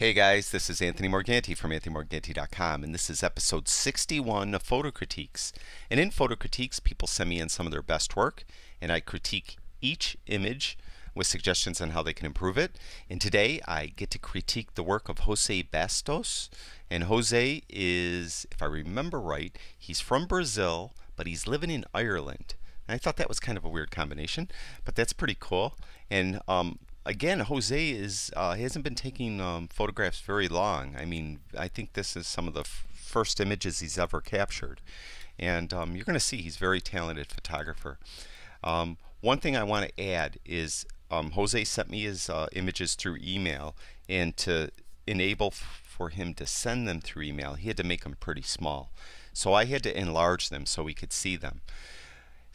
Hey guys, this is Anthony Morganti from anthonymorganti.com, and this is episode 61 of Photo Critiques. And in Photo Critiques, people send me in some of their best work, and I critique each image with suggestions on how they can improve it. And today I get to critique the work of Jose Bastos. And Jose is, if I remember right, he's from Brazil, but he's living in Ireland. And I thought that was kind of a weird combination, but that's pretty cool. And again, Jose is hasn't been taking photographs very long. I mean, I think this is some of the first images he's ever captured, and you're going to see he's a very talented photographer. One thing I want to add is Jose sent me his images through email, and to enable for him to send them through email, he had to make them pretty small. So I had to enlarge them so we could see them.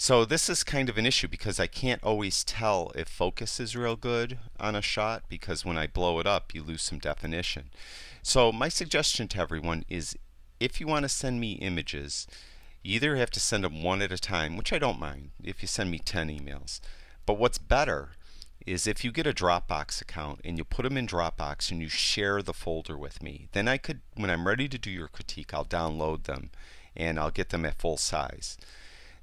So this is kind of an issue because I can't always tell if focus is real good on a shot, because when I blow it up you lose some definition. So my suggestion to everyone is, if you want to send me images, you either have to send them one at a time, which I don't mind if you send me 10 emails. But what's better is if you get a Dropbox account and you put them in Dropbox and you share the folder with me. Then I could, when I'm ready to do your critique, I'll download them and I'll get them at full size.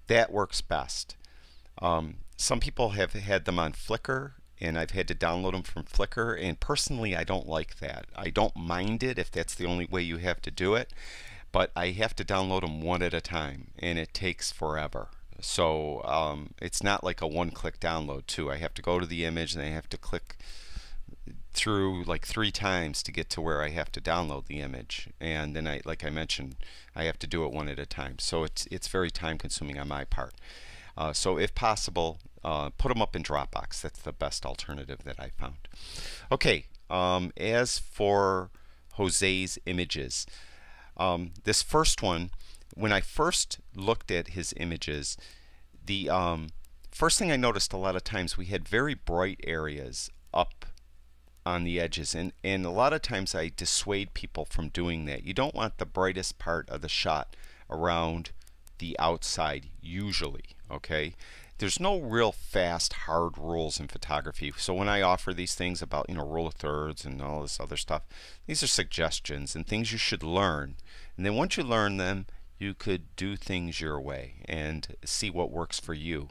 That works best. Some people have had them on Flickr, and I've had to download them from Flickr, and personally I don't like that. I don't mind it if that's the only way you have to do it, but I have to download them one at a time, and it takes forever. So it's not like a one-click download too. I have to go to the image and I have to click through like 3 times to get to where I have to download the image, and then like I mentioned, I have to do it one at a time. So it's very time consuming on my part. So if possible, put them up in Dropbox. That's the best alternative that I found. Okay, as for Jose's images, this first one, when I first looked at his images, the first thing I noticed, a lot of times we had very bright areas up on the edges, and a lot of times I dissuade people from doing that. You don't want the brightest part of the shot around the outside usually, okay? There's no real fast hard rules in photography. So when I offer these things about, rule of thirds and all this other stuff, these are suggestions and things you should learn. And then once you learn them, you could do things your way and see what works for you.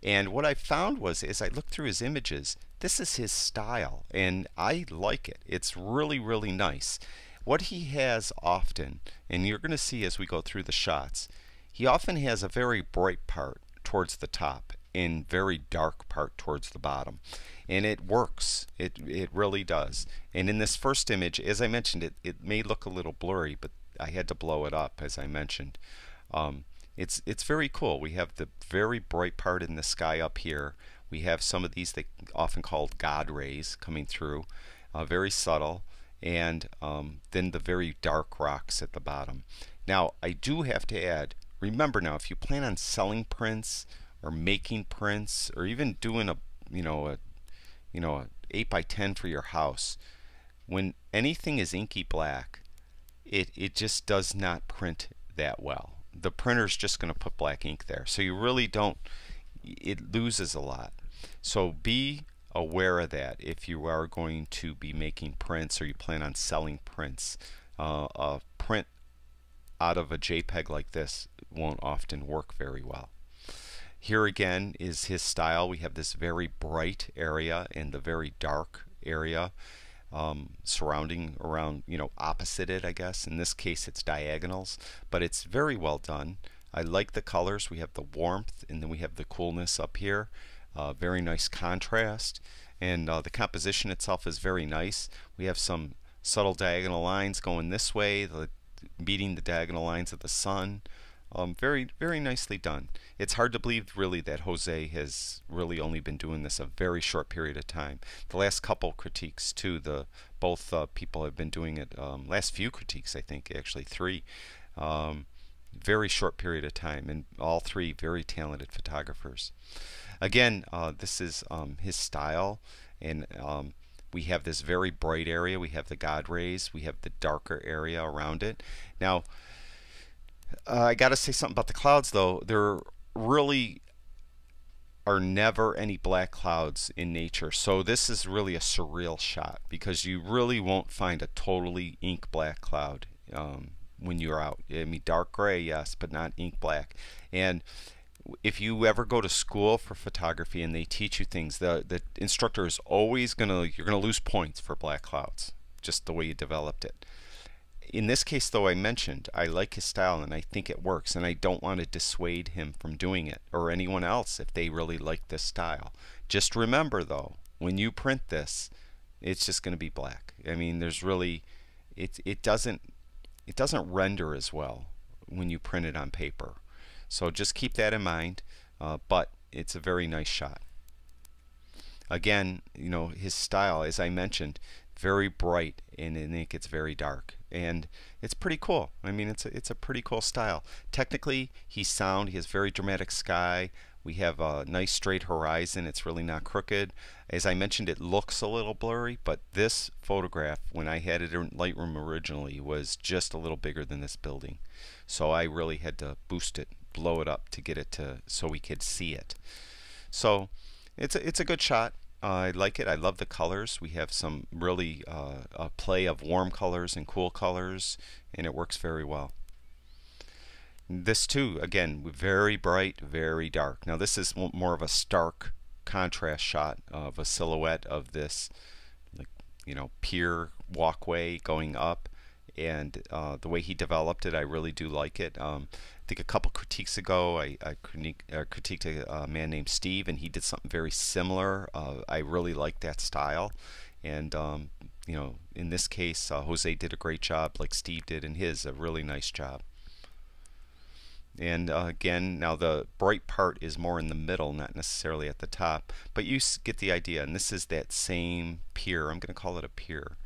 And what I found was, as I looked through his images, this is his style, and I like it. It's really, really nice. What he has often, and you're going to see as we go through the shots, he often has a very bright part towards the top and very dark part towards the bottom. And it works. It really does. And in this first image, as I mentioned, it may look a little blurry, but I had to blow it up, as I mentioned. It's very cool. We have the very bright part in the sky up here. We have some of these they often called God rays coming through, very subtle, and then the very dark rocks at the bottom. Now I do have to add, remember now, if you plan on selling prints or making prints or even doing a 8x10 for your house, when anything is inky black, it just does not print that well. The printer's just going to put black ink there, so you really don't, it loses a lot. So be aware of that if you are going to be making prints or you plan on selling prints. A print out of a JPEG like this won't often work very well. Here again is his style. We have this very bright area and the very dark area surrounding around, opposite it, I guess. In this case it's diagonals, but it's very well done. I like the colors. We have the warmth and then we have the coolness up here. Very nice contrast, and the composition itself is very nice. We have some subtle diagonal lines going this way, meeting the diagonal lines of the sun. Very, very nicely done. It's hard to believe really that Jose has really only been doing this a very short period of time. The last couple critiques too, both people have been doing it, last few critiques I think, actually 3, very short period of time, and all 3 very talented photographers. Again, this is his style, and we have this very bright area, we have the God rays, we have the darker area around it. Now I gotta say something about the clouds though. They're really are never any black clouds in nature. So this is really a surreal shot because you really won't find a totally ink black cloud when you're out. I mean, dark gray, yes, but not ink black. And if you ever go to school for photography and they teach you things, the instructor is always you're gonna lose points for black clouds, just the way you developed it. In this case, though, I mentioned I like his style and I think it works, and I don't want to dissuade him from doing it, or anyone else if they really like this style. Just remember, though, when you print this, it's just going to be black. I mean, there's really it doesn't render as well when you print it on paper. So just keep that in mind. But it's a very nice shot. Again, you know, his style, as I mentioned, very bright, and in it gets very dark, and it's pretty cool. I mean, it's a pretty cool style. Technically, he's sound. He has very dramatic sky. We have a nice straight horizon. It's really not crooked. As I mentioned, it looks a little blurry, but this photograph, when I had it in Lightroom originally, was just a little bigger than this building. So I really had to boost it, blow it up to get it to so we could see it. So it's a good shot. I like it. I love the colors. We have some really a play of warm colors and cool colors, and it works very well. This too, again, very bright, very dark. Now this is more of a stark contrast shot of a silhouette of this, like, you know, pier walkway going up, and the way he developed it, I really do like it. I think a couple critiques ago, I critiqued a man named Steve, and he did something very similar. I really like that style, and you know, in this case, Jose did a great job, like Steve did in his, a really nice job. And again, now the bright part is more in the middle, not necessarily at the top, but you get the idea. And this is that same pier. I'm going to call it a pier.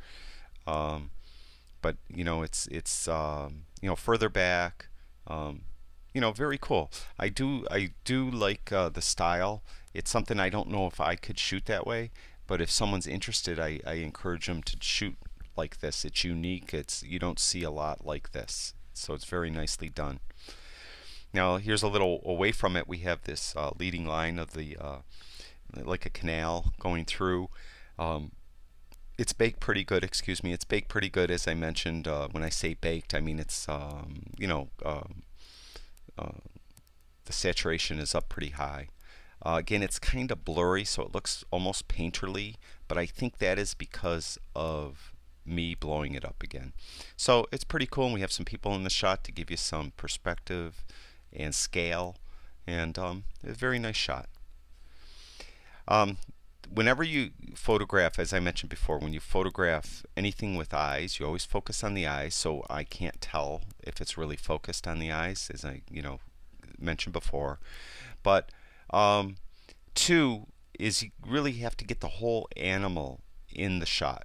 But you know, it's you know, further back. You know, very cool. I do like the style. It's something I don't know if I could shoot that way, but if someone's interested, I encourage them to shoot like this. It's unique. You don't see a lot like this, so it's very nicely done. Now here's a little away from it. We have this leading line of the like a canal going through. It's baked pretty good. Excuse me. It's baked pretty good, as I mentioned. When I say baked, I mean it's you know, the saturation is up pretty high. Again, it's kind of blurry, so it looks almost painterly, but I think that is because of me blowing it up again. So it's pretty cool, and we have some people in the shot to give you some perspective and scale, and a very nice shot. Whenever you photograph, as I mentioned before, when you photograph anything with eyes, you always focus on the eyes, so I can't tell if it's really focused on the eyes, as I mentioned before. But two is you really have to get the whole animal in the shot,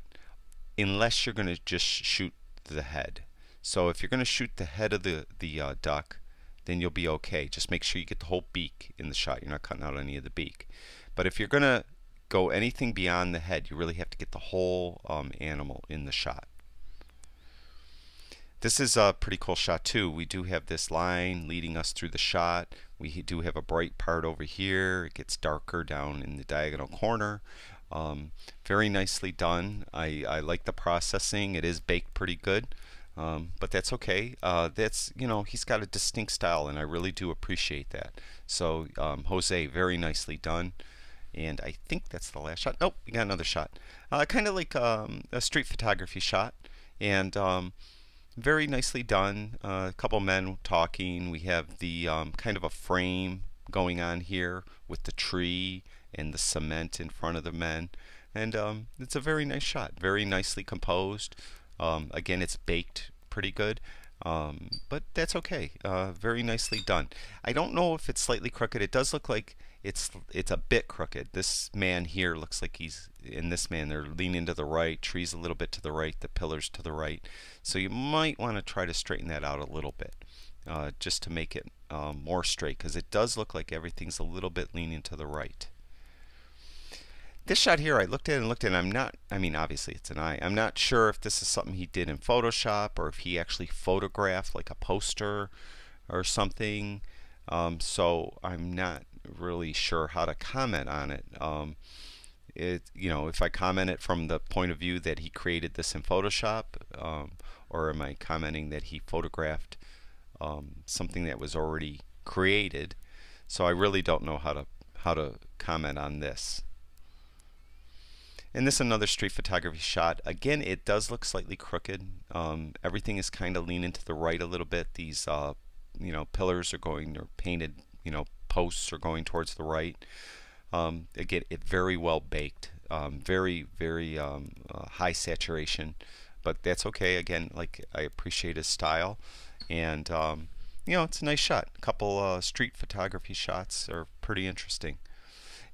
unless you're going to just shoot the head. So if you're going to shoot the head of the duck, then you'll be okay. Just make sure you get the whole beak in the shot. You're not cutting out any of the beak. But if you're going to go anything beyond the head, you really have to get the whole animal in the shot. This is a pretty cool shot too. We do have this line leading us through the shot. We do have a bright part over here. It gets darker down in the diagonal corner. Very nicely done. I like the processing. It is baked pretty good. But that's okay. That's, you know, he's got a distinct style, and I really do appreciate that. So Jose, very nicely done. And I think that's the last shot. Nope, we got another shot. Kind of like a street photography shot, and very nicely done. A couple men talking. We have the kind of a frame going on here with the tree and the cement in front of the men, and it's a very nice shot. Very nicely composed. Again, it's baked pretty good, but that's okay. Very nicely done. I don't know if it's slightly crooked. It does look like it's a bit crooked. This man here looks like this man, they're leaning to the right, trees a little bit to the right, the pillars to the right. So you might want to try to straighten that out a little bit, just to make it more straight, because it does look like everything's a little bit leaning to the right. This shot here, I looked at it and looked at it, and I'm not, I mean, obviously it's an eye. I'm not sure if this is something he did in Photoshop or if he actually photographed like a poster or something. So I'm not really sure how to comment on it. If I comment it from the point of view that he created this in Photoshop, or am I commenting that he photographed something that was already created? So I really don't know how to comment on this. And this is another street photography shot. Again, it does look slightly crooked. Everything is kind of leaning to the right a little bit. These pillars are going, or painted posts are going towards the right. Again, it very well baked, very high saturation, but that's okay. Again, like, I appreciate his style, and it's a nice shot. A couple street photography shots are pretty interesting.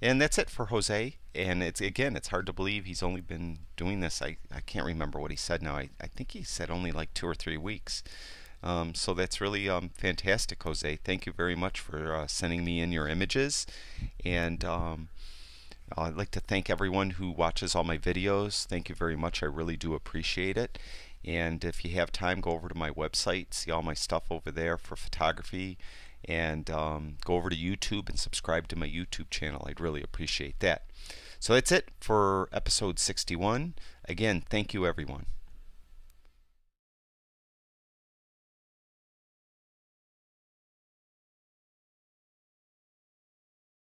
And that's it for Jose. And it's hard to believe he's only been doing this. I can't remember what he said now. I think he said only like 2 or 3 weeks. So that's really fantastic, Jose. Thank you very much for sending me in your images. And I'd like to thank everyone who watches all my videos. Thank you very much. I really do appreciate it. And if you have time, go over to my website, see all my stuff over there for photography. And go over to YouTube and subscribe to my YouTube channel. I'd really appreciate that. So that's it for episode 61. Again, thank you, everyone.